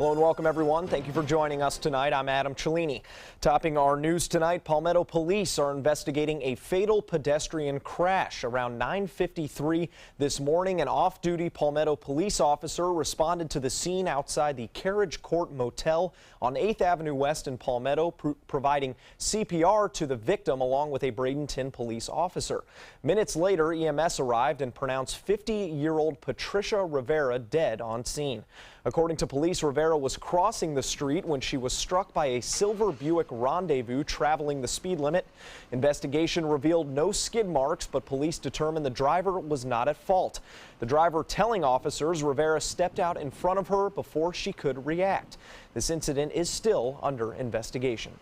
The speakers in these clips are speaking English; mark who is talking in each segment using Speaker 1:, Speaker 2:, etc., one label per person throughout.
Speaker 1: Hello and welcome, everyone. Thank you for joining us tonight. I'm Adam Cellini. Topping our news tonight, Palmetto police are investigating a fatal pedestrian crash. Around 9:53 this morning, an off-duty Palmetto police officer responded to the scene outside the Carriage Court Motel on 8th Avenue West in Palmetto, providing CPR to the victim along with a Bradenton police officer. Minutes later, EMS arrived and pronounced 50-year-old Patricia Rivera dead on scene. According to police, Rivera was crossing the street when she was struck by a silver Buick Rendezvous traveling the speed limit. Investigation revealed no skid marks, but police determined the driver was not at fault. The driver telling officers Rivera stepped out in front of her before she could react. This incident is still under investigation.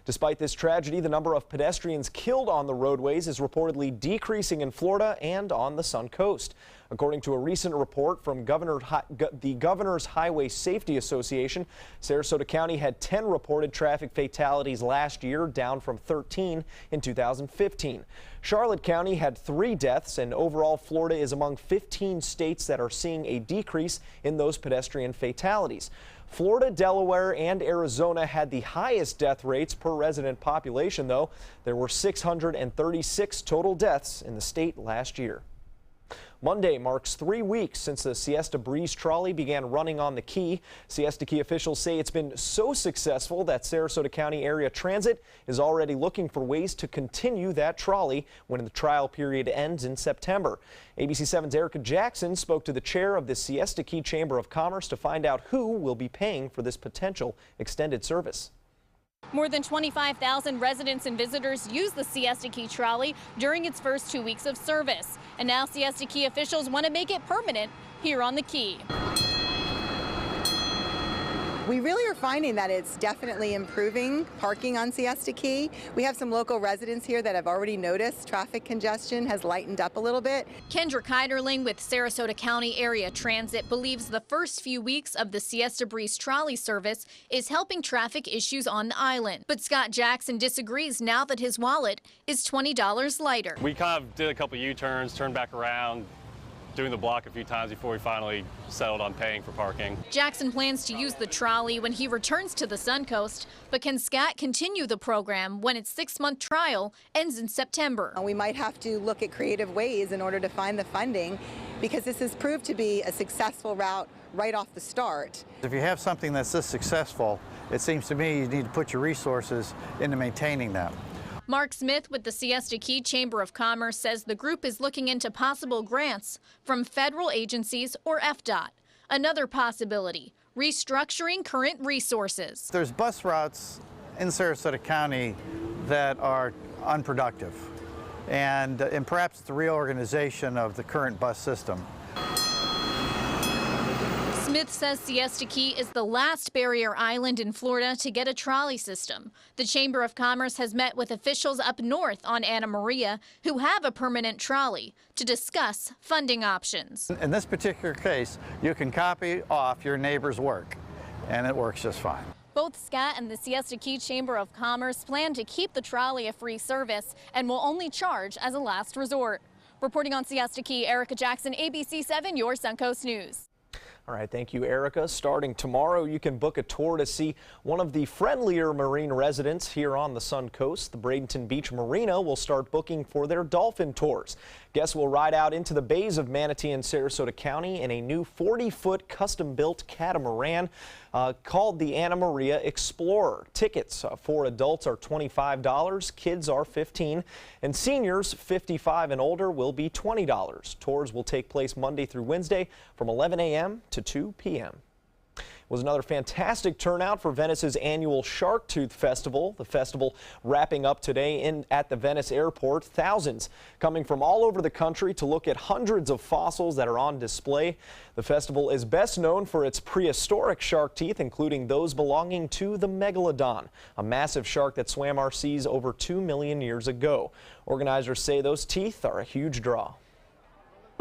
Speaker 1: Despite this tragedy, the number of pedestrians killed on the roadways is reportedly decreasing in Florida and on the Sun Coast. According to a recent report from the Governor's Highway Safety Association, Sarasota County had 10 reported traffic fatalities last year, down from 13 in 2015. Charlotte County had 3 deaths, and overall Florida is among 15 states that are seeing a decrease in those pedestrian fatalities. Florida, Delaware, and Arizona had the highest death rates per resident population, though. There were 636 total deaths in the state last year. Monday marks 3 weeks since the Siesta Breeze trolley began running on the Key. Siesta Key officials say it's been so successful that Sarasota County Area Transit is already looking for ways to continue that trolley when the trial period ends in September. ABC 7's Erica Jackson spoke to the chair of the Siesta Key Chamber of Commerce to find out who will be paying for this potential extended service.
Speaker 2: More than 25,000 residents and visitors use the Siesta Key trolley during its first 2 weeks of service. And now Siesta Key officials want to make it permanent here on the Key.
Speaker 3: We really are finding that it's definitely improving parking on Siesta Key. We have some local residents here that have already noticed traffic congestion has lightened up a little bit.
Speaker 2: Kendra Keiderling with Sarasota County Area Transit believes the first few weeks of the Siesta Breeze trolley service is helping traffic issues on the island. But Scott Jackson disagrees now that his wallet is $20 lighter.
Speaker 4: We kind of did a couple U-turns, turned back around, doing the block a few times before we finally settled on paying for parking.
Speaker 2: Jackson plans to use the trolley when he returns to the Sun Coast, but can Scott continue the program when its 6-month trial ends in September?
Speaker 3: We might have to look at creative ways in order to find the funding, because this has proved to be a successful route right off the start.
Speaker 5: If you have something that's this successful, it seems to me you need to put your resources into maintaining that.
Speaker 2: Mark Smith with the Siesta Key Chamber of Commerce says the group is looking into possible grants from federal agencies or FDOT. Another possibility, restructuring current resources.
Speaker 5: There's bus routes in Sarasota County that are unproductive, and perhaps it's a reorganization of the current bus system.
Speaker 2: Smith says Siesta Key is the last barrier island in Florida to get a trolley system. The Chamber of Commerce has met with officials up north on Anna Maria who have a permanent trolley to discuss funding options.
Speaker 5: In this particular case, you can copy off your neighbor's work, and it works just fine.
Speaker 2: Both Scott and the Siesta Key Chamber of Commerce plan to keep the trolley a free service and will only charge as a last resort. Reporting on Siesta Key, Erica Jackson, ABC 7, your Suncoast News.
Speaker 1: All right, thank you, Erica. Starting tomorrow, you can book a tour to see one of the friendlier marine residents here on the Sun Coast. The Bradenton Beach Marina will start booking for their dolphin tours. Guests will ride out into the bays of Manatee and Sarasota County in a new 40-foot custom-built catamaran called the Anna Maria Explorer. Tickets for adults are $25, kids are $15, and seniors 55 and older will be $20. Tours will take place Monday through Wednesday from 11 a.m. to 2 p.m. Was another fantastic turnout for Venice's annual Shark Tooth Festival. The festival wrapping up today at the Venice airport. Thousands coming from all over the country to look at hundreds of fossils that are on display. The festival is best known for its prehistoric shark teeth, including those belonging to the megalodon, a massive shark that swam our seas over 2 million years ago. Organizers say those teeth are a huge draw.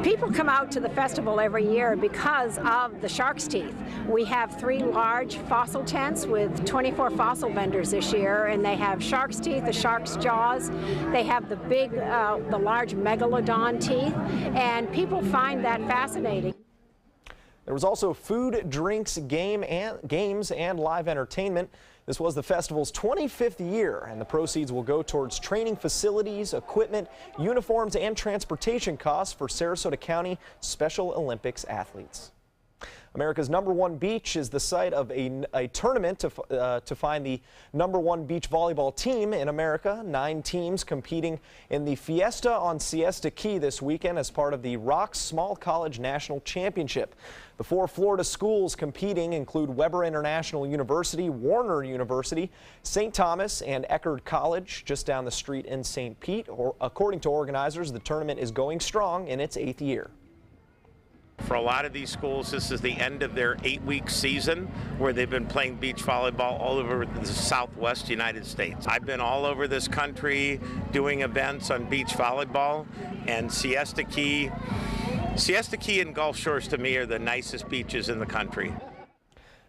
Speaker 6: People come out to the festival every year because of the shark's teeth. We have 3 large fossil tents with 24 fossil vendors this year, and they have shark's teeth, the shark's jaws. They have the big, the large megalodon teeth, and people find that fascinating.
Speaker 1: There was also food, drinks, games, and live entertainment. This was the festival's 25th year, and the proceeds will go towards training facilities, equipment, uniforms, and transportation costs for Sarasota County Special Olympics athletes. America's #1 beach is the site of a tournament to find the #1 beach volleyball team in America. 9 teams competing in the Fiesta on Siesta Key this weekend as part of the Rocks Small College National Championship. The 4 Florida schools competing include Weber International University, Warner University, St. Thomas, and Eckerd College just down the street in St. Pete. According to organizers, the tournament is going strong in its 8th year.
Speaker 7: For a lot of these schools, this is the end of their 8-week season where they've been playing beach volleyball all over the Southwest United States. I've been all over this country doing events on beach volleyball, and Siesta Key and Gulf Shores to me are the nicest beaches in the country.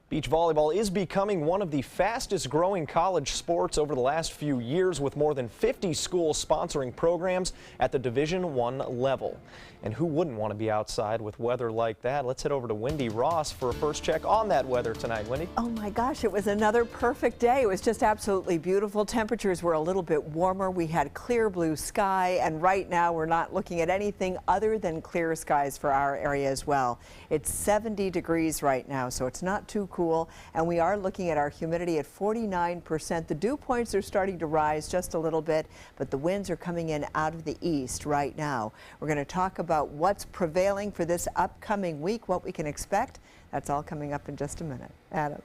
Speaker 1: Beach volleyball is becoming one of the fastest growing college sports over the last few years, with more than 50 schools sponsoring programs at the Division I level. And who wouldn't want to be outside with weather like that? Let's head over to Wendy Ross for a first check on that weather tonight. Wendy?
Speaker 8: Oh my gosh, it was another perfect day. It was just absolutely beautiful. Temperatures were a little bit warmer. We had clear blue sky, and right now we're not looking at anything other than clear skies for our area as well. It's 70 degrees right now, so it's not too cool, and we are looking at our humidity at 49%. The dew points are starting to rise just a little bit, but the winds are coming in out of the east right now. We're going to talk about what's prevailing for this upcoming week, what we can expect. That's all coming up in just a minute. Adam.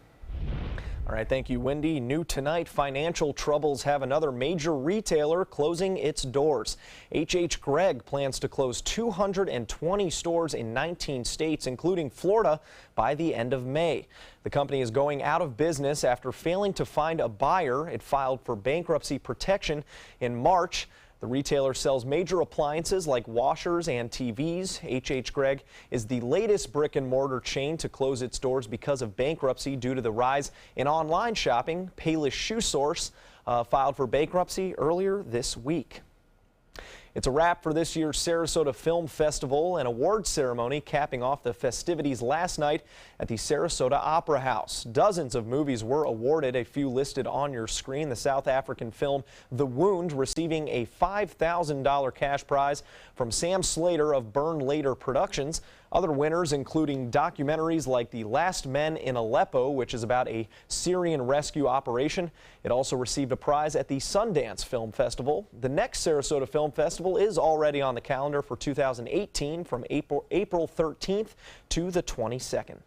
Speaker 1: All right, thank you, Wendy. New tonight, financial troubles have another major retailer closing its doors. H.H. Gregg plans to close 220 stores in 19 states, including Florida, by the end of May. The company is going out of business after failing to find a buyer. It filed for bankruptcy protection in March. The retailer sells major appliances like washers and TVs. H.H. Gregg is the latest brick-and-mortar chain to close its doors because of bankruptcy due to the rise in online shopping. Payless Shoe Source filed for bankruptcy earlier this week. It's a wrap for this year's Sarasota Film Festival, an award ceremony capping off the festivities last night at the Sarasota Opera House. Dozens of movies were awarded, a few listed on your screen. The South African film The Wound receiving a $5,000 cash prize from Sam Slater of Burn Later Productions. Other winners including documentaries like The Last Men in Aleppo, which is about a Syrian rescue operation. It also received a prize at the Sundance Film Festival. The next Sarasota Film Festival is already on the calendar for 2018 from April 13th to the 22nd.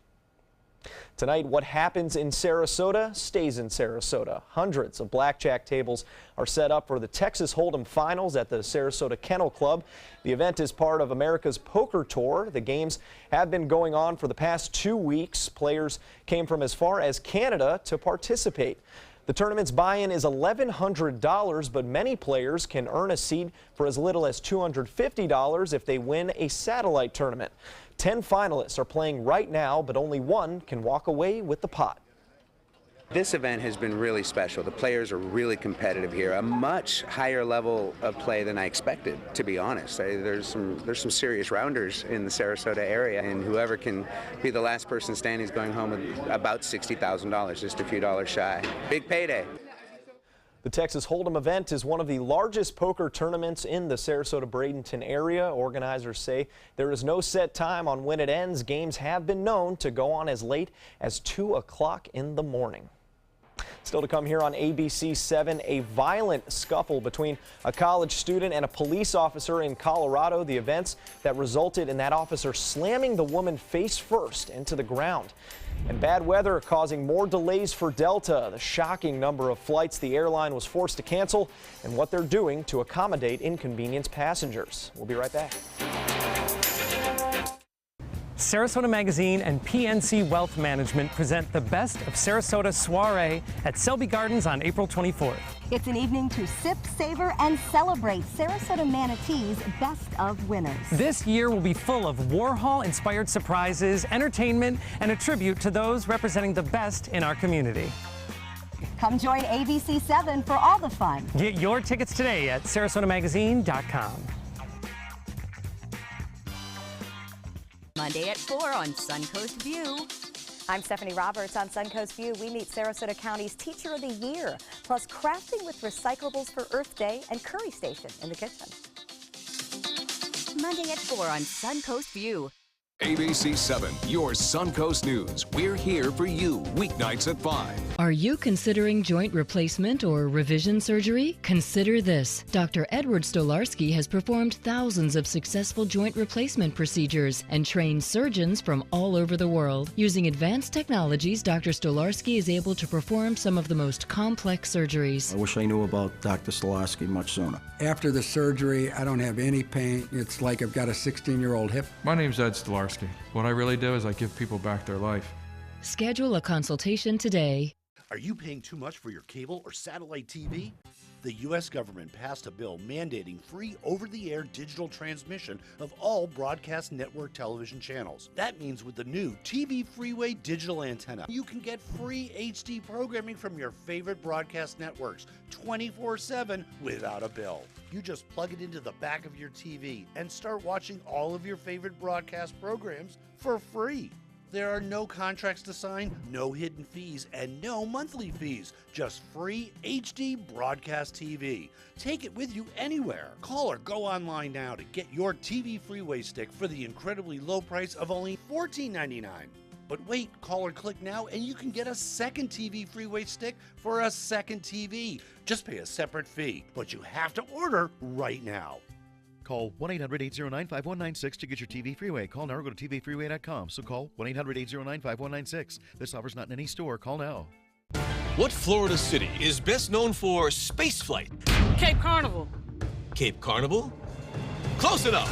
Speaker 1: Tonight, what happens in Sarasota stays in Sarasota. Hundreds of blackjack tables are set up for the Texas Hold'em Finals at the Sarasota Kennel Club. The event is part of America's Poker Tour. The games have been going on for the past 2 weeks. Players came from as far as Canada to participate. The tournament's buy-in is $1,100, but many players can earn a seat for as little as $250 if they win a satellite tournament. 10 finalists are playing right now, but only one can walk away with the pot.
Speaker 9: This event has been really special. The players are really competitive here. A much higher level of play than I expected, to be honest. There's some serious rounders in the Sarasota area, and whoever can be the last person standing is going home with about $60,000, just a few dollars shy. Big payday.
Speaker 1: The Texas Hold'em event is one of the largest poker tournaments in the Sarasota-Bradenton area. Organizers say there is no set time on when it ends. Games have been known to go on as late as 2 o'clock in the morning. Still to come here on ABC 7, a violent scuffle between a college student and a police officer in Colorado. The events that resulted in that officer slamming the woman face first into the ground. And bad weather causing more delays for Delta. The shocking number of flights the airline was forced to cancel and what they're doing to accommodate inconvenienced passengers. We'll be right back.
Speaker 10: Sarasota Magazine and PNC Wealth Management present the Best of Sarasota Soiree at Selby Gardens on April 24th.
Speaker 11: It's an evening to sip, savor, and celebrate Sarasota Manatee's Best of Winners.
Speaker 10: This year will be full of Warhol-inspired surprises, entertainment, and a tribute to those representing the best in our community.
Speaker 11: Come join ABC 7 for all the fun.
Speaker 10: Get your tickets today at sarasotamagazine.com.
Speaker 12: Monday at 4 on Suncoast View.
Speaker 11: I'm Stephanie Roberts. On Suncoast View, we meet Sarasota County's Teacher of the Year, plus crafting with recyclables for Earth Day and Curry Station in the kitchen.
Speaker 12: Monday at 4 on Suncoast View.
Speaker 13: ABC 7, your Suncoast News. We're here for you weeknights at 5.
Speaker 14: Are you considering joint replacement or revision surgery? Consider this. Dr. Edward Stolarski has performed thousands of successful joint replacement procedures and trained surgeons from all over the world. Using advanced technologies, Dr. Stolarski is able to perform some of the most complex surgeries.
Speaker 15: I wish I knew about Dr. Stolarski much sooner.
Speaker 16: After the surgery, I don't have any pain. It's like I've got a 16-year-old hip.
Speaker 17: My name's Ed Stolarski. What I really do is I give people back their life.
Speaker 14: Schedule a consultation today.
Speaker 18: Are you paying too much for your cable or satellite TV? The U.S. government passed a bill mandating free over-the-air digital transmission of all broadcast network television channels. That means with the new TV Freeway digital antenna, you can get free HD programming from your favorite broadcast networks 24/7 without a bill. You just plug it into the back of your TV and start watching all of your favorite broadcast programs for free. There are no contracts to sign, no hidden fees, and no monthly fees. Just free HD broadcast TV. Take it with you anywhere. Call or go online now to get your TV Freeway stick for the incredibly low price of only $14.99. But wait, call or click now and you can get a second TV Freeway stick for a second TV. Just pay a separate fee, but you have to order right now.
Speaker 19: Call 1-800-809-5196 to get your TV Freeway. Call now or go to tvfreeway.com. So call 1-800-809-5196. This offer's not in any store. Call now.
Speaker 20: What Florida city is best known for spaceflight?
Speaker 21: Cape Carnival.
Speaker 20: Cape Carnival? Close enough.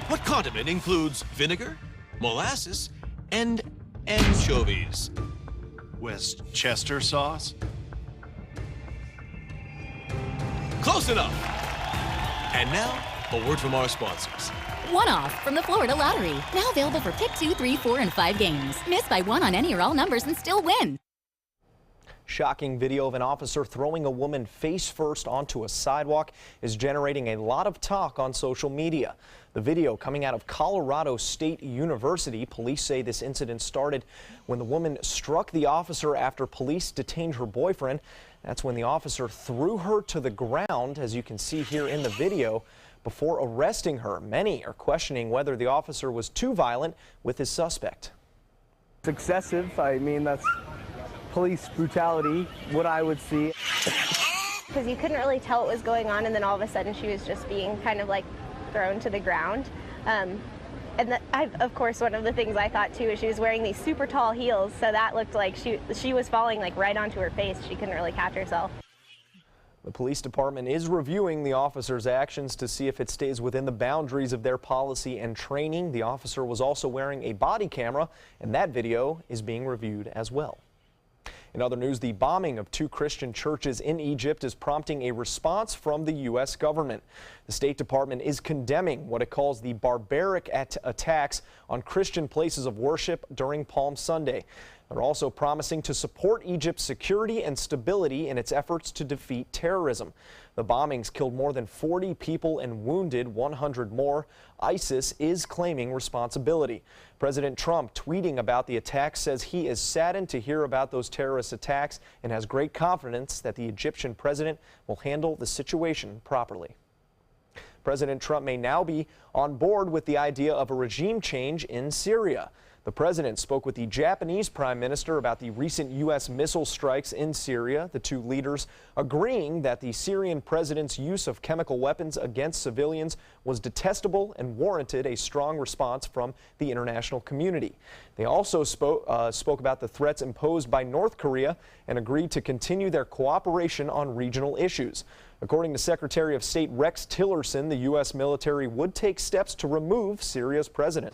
Speaker 20: What condiment includes vinegar, molasses, and anchovies?
Speaker 22: Westchester sauce.
Speaker 20: Close enough. And now, a word from our sponsors.
Speaker 23: One-off from the Florida Lottery. Now available for pick 2, 3, 4, and 5 games. Miss by one on any or all numbers and still win.
Speaker 1: Shocking video of an officer throwing a woman face first onto a sidewalk is generating a lot of talk on social media. The video coming out of Colorado State University. Police say this incident started when the woman struck the officer after police detained her boyfriend. That's when the officer threw her to the ground, as you can see here in the video, before arresting her. Many are questioning whether the officer was too violent with his suspect.
Speaker 24: It's excessive. I mean, that's police brutality, what I would see.
Speaker 25: Because you couldn't really tell what was going on, and then all of a sudden she was just being kind of like thrown to the ground. Of course, one of the things I thought too is she was wearing these super tall heels, so that looked like she was falling like right onto her face. She couldn't really catch herself.
Speaker 1: The police department is reviewing the officer's actions to see if it stays within the boundaries of their policy and training. The officer was also wearing a body camera, and that video is being reviewed as well. In other news, the bombing of 2 Christian churches in Egypt is prompting a response from the U.S. government. The State Department is condemning what it calls the barbaric attacks on Christian places of worship during Palm Sunday. They're also promising to support Egypt's security and stability in its efforts to defeat terrorism. The bombings killed more than 40 people and wounded 100 more. ISIS is claiming responsibility. President Trump, tweeting about the attacks, says he is saddened to hear about those terrorist attacks and has great confidence that the Egyptian president will handle the situation properly. President Trump may now be on board with the idea of a regime change in Syria. The president spoke with the Japanese prime minister about the recent U.S. missile strikes in Syria, the two leaders agreeing that the Syrian president's use of chemical weapons against civilians was detestable and warranted a strong response from the international community. They also spoke about the threats imposed by North Korea and agreed to continue their cooperation on regional issues. According to Secretary of State Rex Tillerson, the U.S. military would take steps to remove Syria's president.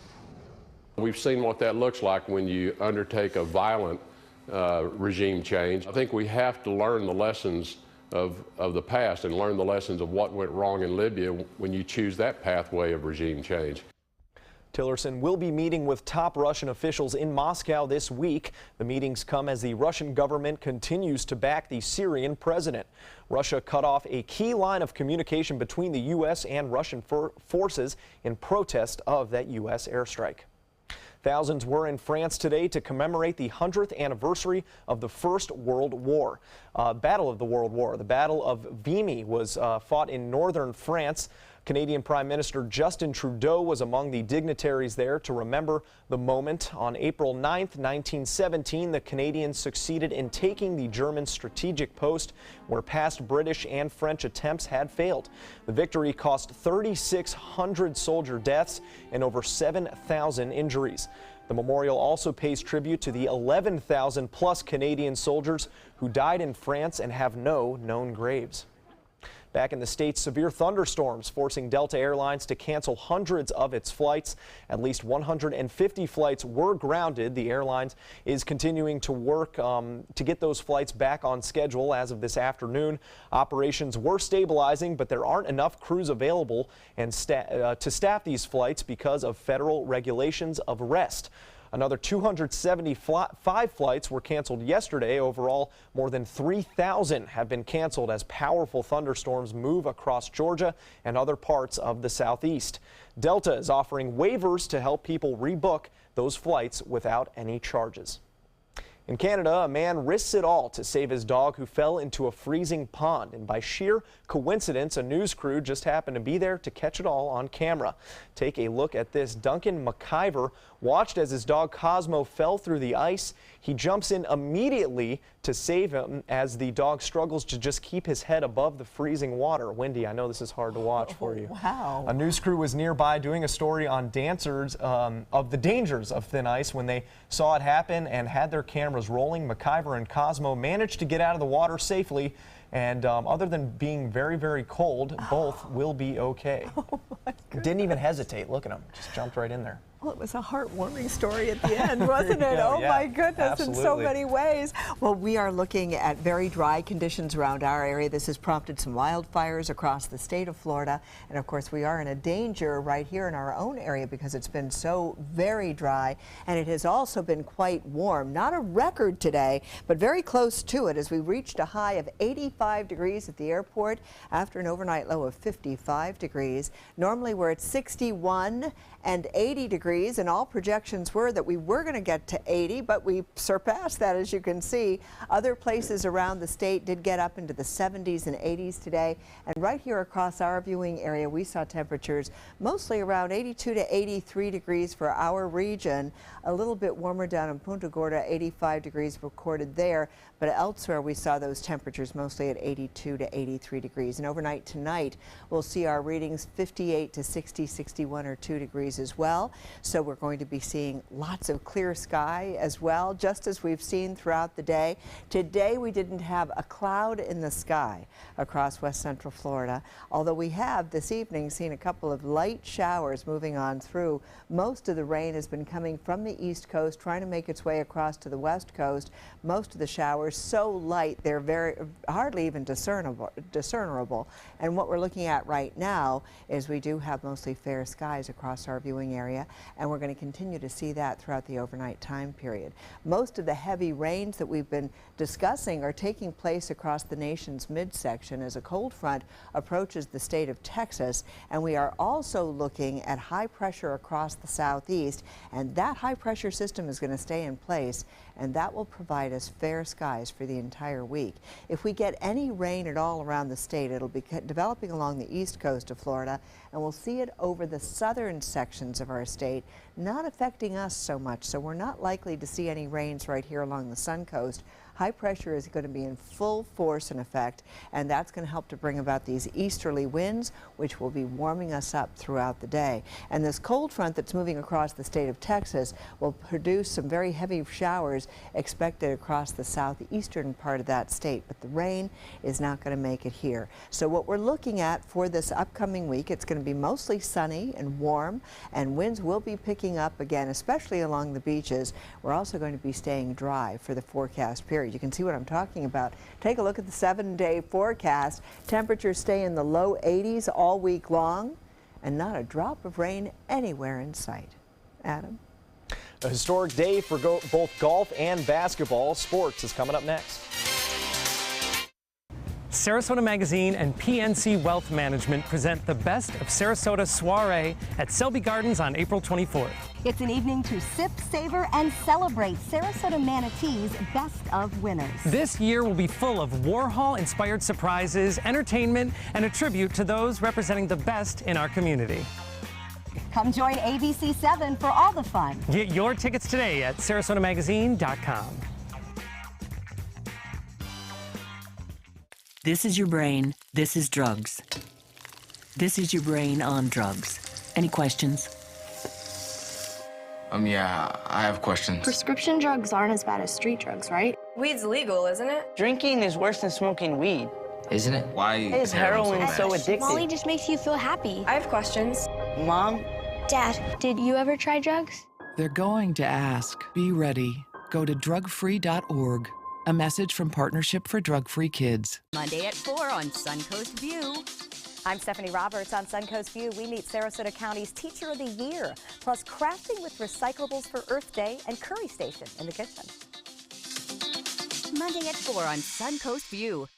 Speaker 26: We've seen what that looks like when you undertake a violent regime change. I think we have to learn the lessons of the past and learn the lessons of what went wrong in Libya when you choose that pathway of regime change.
Speaker 1: Tillerson will be meeting with top Russian officials in Moscow this week. The meetings come as the Russian government continues to back the Syrian president. Russia cut off a key line of communication between the U.S. and Russian forces in protest of that U.S. airstrike. Thousands were in France today to commemorate the 100th anniversary of the First World War. Battle of the World War. The Battle of VIMY was fought in northern France. Canadian Prime Minister Justin Trudeau was among the dignitaries there to remember the moment. On April 9th, 1917, the Canadians succeeded in taking the German strategic post where past British and French attempts had failed. The victory cost 3,600 soldier deaths and over 7,000 injuries. The memorial also pays tribute to the 11,000 plus Canadian soldiers who died in France and have no known graves. Back in the States, severe thunderstorms forcing Delta Airlines to cancel hundreds of its flights. At least 150 flights were grounded. The airlines is continuing to work to get those flights back on schedule as of this afternoon. Operations were stabilizing, but there aren't enough crews available and to staff these flights because of federal regulations of rest. Another 275 flights were canceled yesterday. Overall, more than 3,000 have been canceled as powerful thunderstorms move across Georgia and other parts of the southeast. Delta is offering waivers to help people rebook those flights without any charges. In Canada, a man risks it all to save his dog who fell into a freezing pond, and by sheer coincidence, a news crew just happened to be there to catch it all on camera. Take a look at this. Duncan McIver watched as his dog Cosmo fell through the ice. He jumps in immediately to save him as the dog struggles to just keep his head above the freezing water. Wendy, I know this is hard to watch for you.
Speaker 8: Wow.
Speaker 1: A news crew was nearby doing a story on dancers of the dangers of thin ice when they saw it happen and had their cameras rolling. McIver and Cosmo managed to get out of the water safely, and other than being very, very cold, both will be okay.
Speaker 8: Oh my goodness.
Speaker 1: Didn't even hesitate. Look at him. Just jumped right in there.
Speaker 8: Well, it was a heartwarming story at the end, wasn't it?
Speaker 1: Yeah,
Speaker 8: oh
Speaker 1: yeah,
Speaker 8: my goodness,
Speaker 1: absolutely.
Speaker 8: in so many ways. Well, we are looking at very dry conditions around our area. This has prompted some wildfires across the state of Florida. And of course, we are in a danger right here in our own area because it's been so very dry. And it has also been quite warm. Not a record today, but very close to it as we reached a high of 85 degrees at the airport after an overnight low of 55 degrees. Normally we're at 61 and 80 degrees, and all projections were that we were going to get to 80, but we surpassed that, as you can see. Other places around the state did get up into the 70s and 80s today, and right here across our viewing area we saw temperatures mostly around 82 to 83 degrees for our region. A little bit warmer down in Punta Gorda, 85 degrees recorded there, but elsewhere we saw those temperatures mostly at 82 to 83 degrees. And overnight tonight we'll see our readings 58 to 60, 61 or 2 degrees as well. So we're going to be seeing lots of clear sky as well, just as we've seen throughout the day. Today we didn't have a cloud in the sky across west central Florida, although we have this evening seen a couple of light showers moving on through. Most of the rain has been coming from the east coast, trying to make its way across to the west coast. Most of the showers so light they're very hardly even discernible. And what we're looking at right now is we do have mostly fair skies across our viewing area, and we're going to continue to see that throughout the overnight time period. Most of the heavy rains that we've been discussing are taking place across the nation's midsection as a cold front approaches the state of Texas, and we are also looking at high pressure across the southeast, and that high pressure system is going to stay in place, and that will provide us fair skies for the entire week. If we get any rain at all around the state, it'll be developing along the east coast of Florida, and we'll see it over the southern sections of our state, not affecting us so much. So we're not likely to see any rains right here along the sun coast. High pressure is going to be in full force and effect, and that's going to help to bring about these easterly winds, which will be warming us up throughout the day. And this cold front that's moving across the state of Texas will produce some very heavy showers expected across the southeastern part of that state, but the rain is not going to make it here. So what we're looking at for this upcoming week, it's going to be mostly sunny and warm, and winds will be picking up again, especially along the beaches. We're also going to be staying dry for the forecast period. You can see what I'm talking about. Take a look at the 7-day forecast. Temperatures stay in the low 80s all week long, and not a drop of rain anywhere in sight. Adam.
Speaker 1: A historic day for both golf and basketball. Sports is coming up next.
Speaker 10: Sarasota Magazine and PNC Wealth Management present the Best of Sarasota soiree at Selby Gardens on April 24th.
Speaker 11: It's an evening to sip, savor, and celebrate Sarasota Manatee's best of winners.
Speaker 10: This year will be full of Warhol-inspired surprises, entertainment, and a tribute to those representing the best in our community.
Speaker 11: Come join ABC7 for all the fun.
Speaker 10: Get your tickets today at sarasotamagazine.com.
Speaker 2: This is your brain. This is drugs. This is your brain on drugs. Any questions?
Speaker 3: Yeah, I have questions.
Speaker 4: Prescription drugs aren't as bad as street drugs, right?
Speaker 5: Weed's legal, isn't it?
Speaker 6: Drinking is worse than smoking weed.
Speaker 3: Isn't it? Why
Speaker 6: is heroin so addictive?
Speaker 4: Molly just makes you feel happy.
Speaker 5: I have questions.
Speaker 6: Mom?
Speaker 4: Dad, did you ever try drugs?
Speaker 21: They're going to ask. Be ready. Go to drugfree.org. A message from Partnership for Drug-Free Kids.
Speaker 11: Monday at 4 on Suncoast View. I'm Stephanie Roberts. On Suncoast View, we meet Sarasota County's Teacher of the Year, plus crafting with recyclables for Earth Day and Curry Station in the kitchen.
Speaker 12: Monday at 4 on Suncoast View.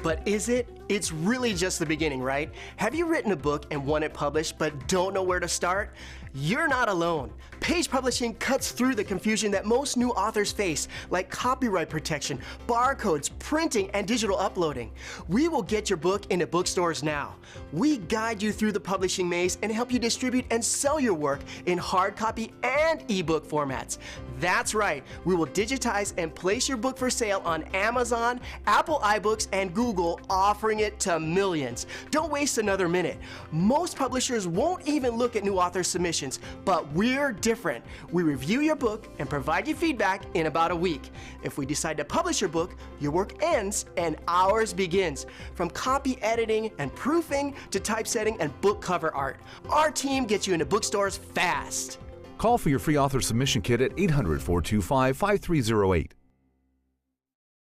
Speaker 27: But is it? It's really just the beginning, right? Have you written a book and want it published but don't know where to start? You're not alone. Page Publishing cuts through the confusion that most new authors face, like copyright protection, barcodes, printing, and digital uploading. We will get your book into bookstores now. We guide you through the publishing maze and help you distribute and sell your work in hard copy and ebook formats. That's right, we will digitize and place your book for sale on Amazon, Apple iBooks, and Google, offering it to millions. Don't waste another minute. Most publishers won't even look at new author submissions, but we're different. We review your book and provide you feedback in about a week. If we decide to publish your book, your work ends and ours begins. From copy editing and proofing to typesetting and book cover art, our team gets you into bookstores fast.
Speaker 28: Call for your free author submission kit at 800-425-5308.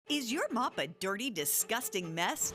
Speaker 29: Is your mop a dirty, disgusting mess?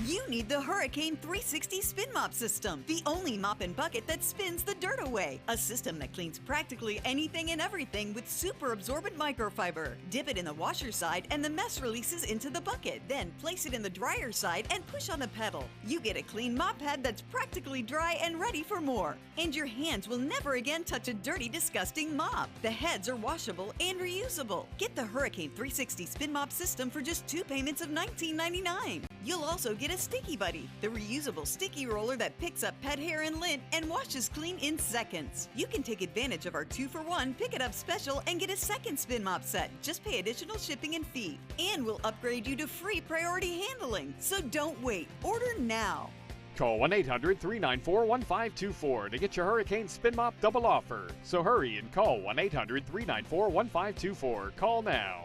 Speaker 29: You need the Hurricane 360 Spin Mop System, the only mop and bucket that spins the dirt away. A system that cleans practically anything and everything with super absorbent microfiber. Dip it in the washer side and the mess releases into the bucket. Then place it in the dryer side and push on the pedal. You get a clean mop pad that's practically dry and ready for more. And your hands will never again touch a dirty, disgusting mop. The heads are washable and reusable. Get the Hurricane 360 Spin Mop System for just 2 payments of $19.99. You'll also get a Sticky Buddy, the reusable sticky roller that picks up pet hair and lint and washes clean in seconds. You can take advantage of our 2-for-1 Pick It Up special and get a second spin mop set. Just pay additional shipping and fee. And we'll upgrade you to free priority handling. So don't wait. Order now.
Speaker 30: Call 1-800-394-1524 to get your Hurricane Spin Mop double offer. So hurry and call 1-800-394-1524. Call now.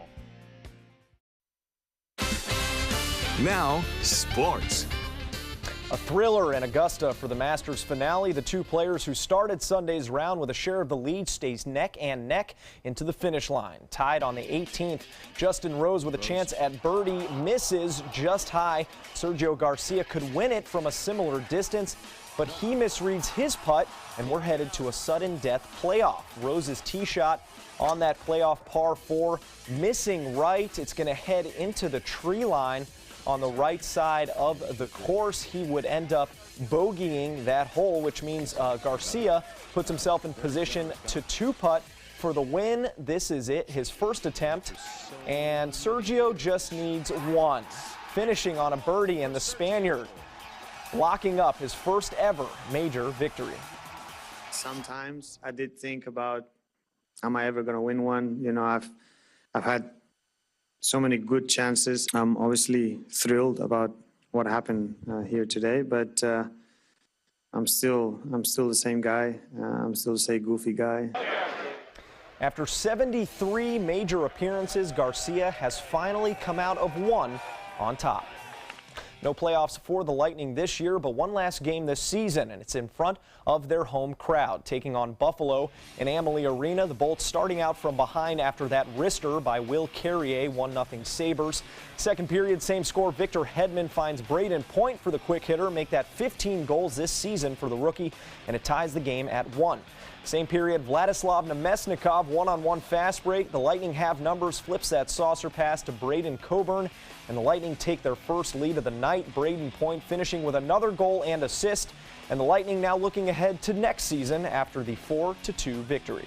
Speaker 13: Now, sports.
Speaker 1: A thriller in Augusta for the Masters finale. The two players who started Sunday's round with a share of the lead stays neck and neck into the finish line. Tied on the 18th, Justin Rose with a chance at birdie misses just high. Sergio Garcia could win it from a similar distance, but he misreads his putt, and we're headed to a sudden death playoff. Rose's tee shot on that playoff par 4, missing right. It's going to head into the tree line on the right side of the course. He would end up bogeying that hole, which means Garcia puts himself in position to 2-putt for the win. This is it, his first attempt, and Sergio just needs 1, finishing on a birdie, and the Spaniard locking up his first ever major victory.
Speaker 31: Sometimes I did think about, am I ever going to win one? You know, I've had so many good chances. I'm obviously thrilled about what happened here today, but I'm still the same guy. I'm still the same goofy guy.
Speaker 1: After 73 major appearances, Garcia has finally come out of one on top. No playoffs for the Lightning this year, but one last game this season, and it's in front of their home crowd, taking on Buffalo in Amalie Arena. The Bolts starting out from behind after that wrister by Will Carrier, 1-0 Sabres. Second period, same score. Victor Hedman finds Bradenton for the quick hitter, make that 15 goals this season for the rookie, and it ties the game at 1. Same period, Vladislav Nemesnikov, one-on-one fast break. The Lightning have numbers, flips that saucer pass to Braden Coburn, and the Lightning take their first lead of the night. Bradenton finishing with another goal and assist, and the Lightning now looking ahead to next season after the 4-2 victory.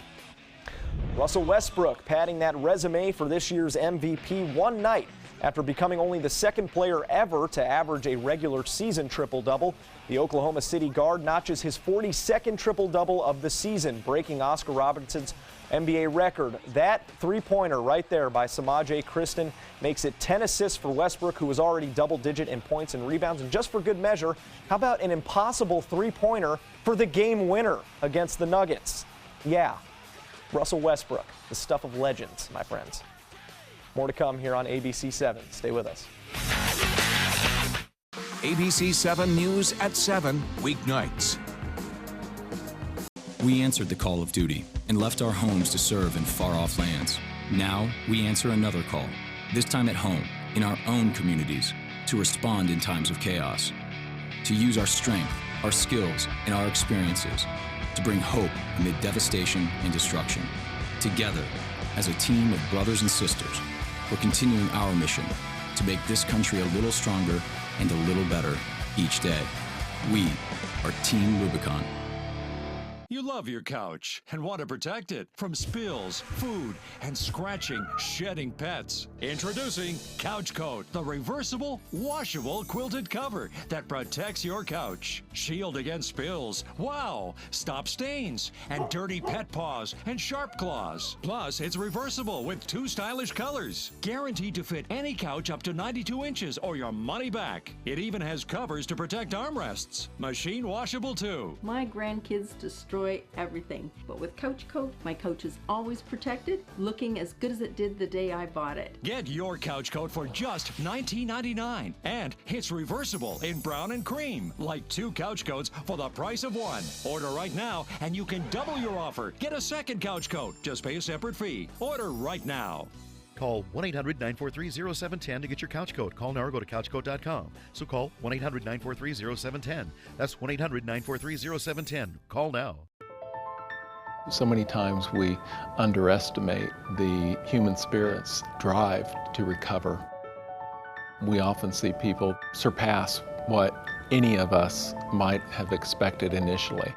Speaker 1: Russell Westbrook padding that resume for this year's MVP one night after becoming only the second player ever to average a regular season triple-double. The Oklahoma City guard notches his 42nd triple-double of the season, breaking Oscar Robertson's NBA record. That three-pointer right there by Samaje Cristen makes it 10 assists for Westbrook, who was already double-digit in points and rebounds. And just for good measure, how about an impossible three-pointer for the game winner against the Nuggets? Yeah, Russell Westbrook, the stuff of legends, my friends. More to come here on ABC 7. Stay with us.
Speaker 13: ABC 7 News at 7, weeknights.
Speaker 7: We answered the call of duty and left our homes to serve in far-off lands. Now we answer another call, this time at home, in our own communities, to respond in times of chaos, to use our strength, our skills, and our experiences to bring hope amid devastation and destruction. Together, as a team of brothers and sisters, we're continuing our mission to make this country a little stronger and a little better each day. We are Team Rubicon.
Speaker 9: You love your couch and want to protect it from spills, food, and scratching, shedding pets. Introducing Couch Coat, the reversible, washable quilted cover that protects your couch. Shield against spills. Wow! Stop stains and dirty pet paws and sharp claws. Plus, it's reversible with 2 stylish colors. Guaranteed to fit any couch up to 92 inches or your money back. It even has covers to protect armrests. Machine washable too.
Speaker 14: My grandkids destroy everything, but with Couch Coat, my couch is always protected, looking as good as it did the day I bought it.
Speaker 9: Get your Couch Coat for just $19.99, and it's reversible in brown and cream, like 2 couch coats for the price of 1. Order right now, and you can double your offer. Get a second Couch Coat. Just pay a separate fee. Order right now.
Speaker 15: Call 1-800-943-0710 to get your couch coat. Call now or go to couchcoat.com. So call 1-800-943-0710. That's 1-800-943-0710. Call now.
Speaker 16: So many times we underestimate the human spirit's drive to recover. We often see people surpass what any of us might have expected initially.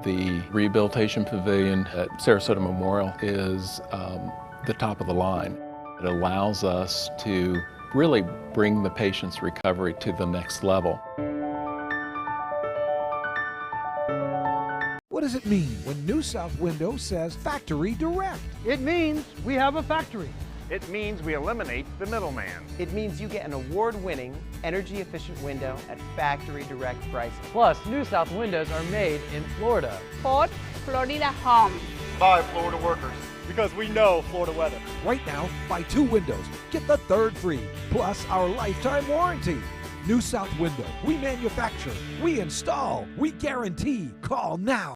Speaker 16: The Rehabilitation Pavilion at Sarasota Memorial is the top of the line. It allows us to really bring the patient's recovery to the next level.
Speaker 17: What does it mean when New South Window says Factory Direct?
Speaker 24: It means we have a factory. It means we eliminate the middleman.
Speaker 18: It means you get an award-winning, energy-efficient window at factory direct prices.
Speaker 24: Plus, New South windows are made in Florida.
Speaker 19: For Florida home.
Speaker 24: By Florida workers. Because we know Florida weather.
Speaker 17: Right now, buy 2 windows, get the 3rd free, plus our lifetime warranty. New South Window, we manufacture, we install, we guarantee. Call now.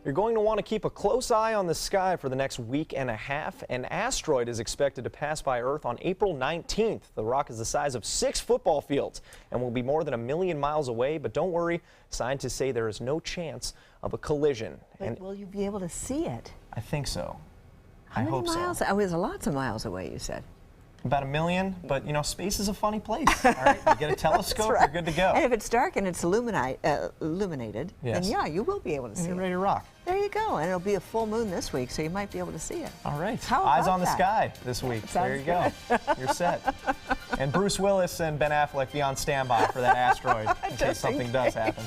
Speaker 1: You're going to want to keep a close eye on the sky for the next week and a half. An asteroid is expected to pass by Earth on April 19th. The rock is the size of 6 football fields and will be more than 1 million miles away. But don't worry, scientists say there is no chance of a collision.
Speaker 8: But will you be able to see it?
Speaker 1: I think so.
Speaker 8: How many miles?
Speaker 1: So.
Speaker 8: Oh, it was lots of miles away, you said.
Speaker 1: About 1 million, but you know, space is a funny place. All right, you get a telescope,
Speaker 8: right.
Speaker 1: you're good to go.
Speaker 8: And if it's dark and it's illuminated,
Speaker 1: Yes.
Speaker 8: then yeah, you will be able to see
Speaker 1: You're
Speaker 8: it.
Speaker 1: ready to rock.
Speaker 8: There you go, and it'll be a full moon this week, so you might be able to see it.
Speaker 1: All right,
Speaker 8: How
Speaker 1: eyes
Speaker 8: about
Speaker 1: on the
Speaker 8: that?
Speaker 1: sky this week. There you go. You're set. And Bruce Willis and Ben Affleck be on standby for that asteroid in case something does happen.